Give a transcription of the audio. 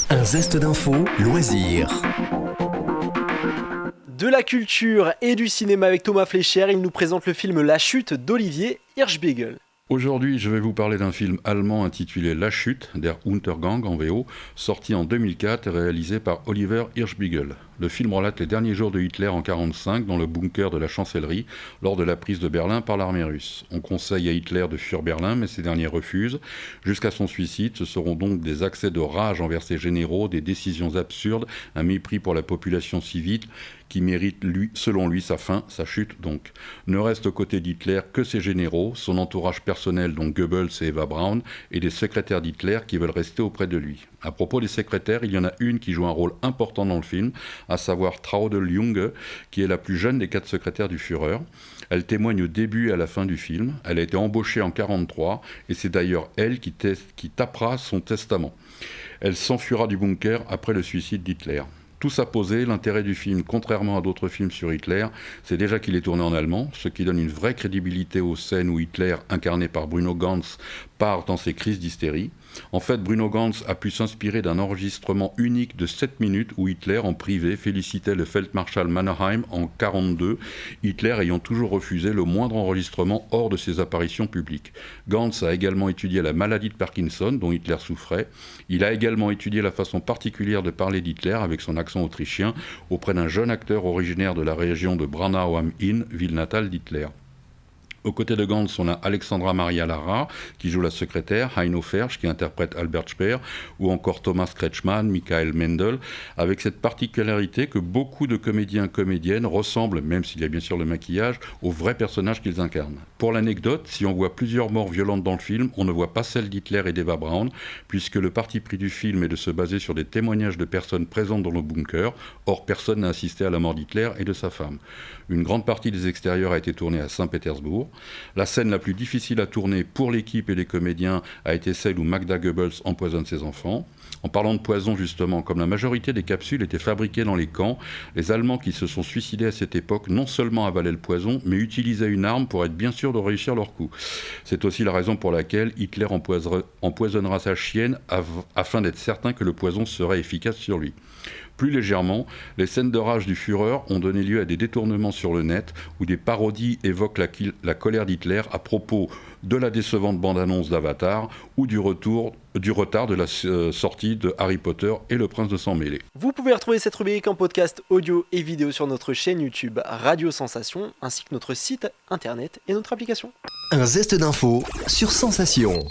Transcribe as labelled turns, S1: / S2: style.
S1: Un zeste d'info, loisirs.
S2: De la culture et du cinéma avec Thomas Fleischer, il nous présente le film La Chute d'Olivier Hirschbiegel.
S3: Aujourd'hui, je vais vous parler d'un film allemand intitulé La Chute, der Untergang en VO, sorti en 2004 et réalisé par Oliver Hirschbiegel. Le film relate les derniers jours de Hitler en 1945 dans le bunker de la chancellerie lors de la prise de Berlin par l'armée russe. On conseille à Hitler de fuir Berlin, mais ces derniers refusent. Jusqu'à son suicide, ce seront donc des accès de rage envers ses généraux, des décisions absurdes, un mépris pour la population civile qui mérite, selon lui, sa fin, sa chute donc. Ne restent aux côtés d'Hitler que ses généraux, son entourage personnel, dont Goebbels et Eva Braun, et des secrétaires d'Hitler qui veulent rester auprès de lui. À propos des secrétaires, il y en a une qui joue un rôle important dans le film, à savoir Traudl Junge, qui est la plus jeune des 4 secrétaires du Führer. Elle témoigne au début et à la fin du film. Elle a été embauchée en 1943, et c'est d'ailleurs elle qui tapera son testament. Elle s'enfuira du bunker après le suicide d'Hitler. Tout ça posé, l'intérêt du film, contrairement à d'autres films sur Hitler, c'est déjà qu'il est tourné en allemand, ce qui donne une vraie crédibilité aux scènes où Hitler, incarné par Bruno Ganz, part dans ses crises d'hystérie. En fait, Bruno Ganz a pu s'inspirer d'un enregistrement unique de 7 minutes où Hitler, en privé, félicitait le Feldmarschall Mannerheim en 1942, Hitler ayant toujours refusé le moindre enregistrement hors de ses apparitions publiques. Ganz a également étudié la maladie de Parkinson dont Hitler souffrait. Il a également étudié la façon particulière de parler d'Hitler avec son accent autrichien auprès d'un jeune acteur originaire de la région de Braunau am Inn, ville natale d'Hitler. Aux côtés de Ganz, on a Alexandra Maria Lara, qui joue la secrétaire, Heino Fersch, qui interprète Albert Speer, ou encore Thomas Kretschmann, Michael Mendel, avec cette particularité que beaucoup de comédiens-comédiennes ressemblent, même s'il y a bien sûr le maquillage, aux vrais personnages qu'ils incarnent. Pour l'anecdote, si on voit plusieurs morts violentes dans le film, on ne voit pas celle d'Hitler et d'Eva Braun, puisque le parti pris du film est de se baser sur des témoignages de personnes présentes dans le bunker, or personne n'a assisté à la mort d'Hitler et de sa femme. Une grande partie des extérieurs a été tournée à Saint-Pétersbourg. La scène la plus difficile à tourner pour l'équipe et les comédiens a été celle où Magda Goebbels empoisonne ses enfants. En parlant de poison justement, comme la majorité des capsules étaient fabriquées dans les camps, les Allemands qui se sont suicidés à cette époque non seulement avalaient le poison, mais utilisaient une arme pour être bien sûrs de réussir leur coup. C'est aussi la raison pour laquelle Hitler empoisonnera sa chienne afin d'être certain que le poison serait efficace sur lui. Plus légèrement, les scènes de rage du Führer ont donné lieu à des détournements sur le net où des parodies évoquent la colère d'Hitler à propos de la décevante bande-annonce d'Avatar ou du retard de la sortie de Harry Potter et le Prince de Sang Mêlé.
S2: Vous pouvez retrouver cette rubrique en podcast audio et vidéo sur notre chaîne YouTube Radio Sensation, ainsi que notre site internet et notre application.
S1: Un zeste d'info sur Sensation.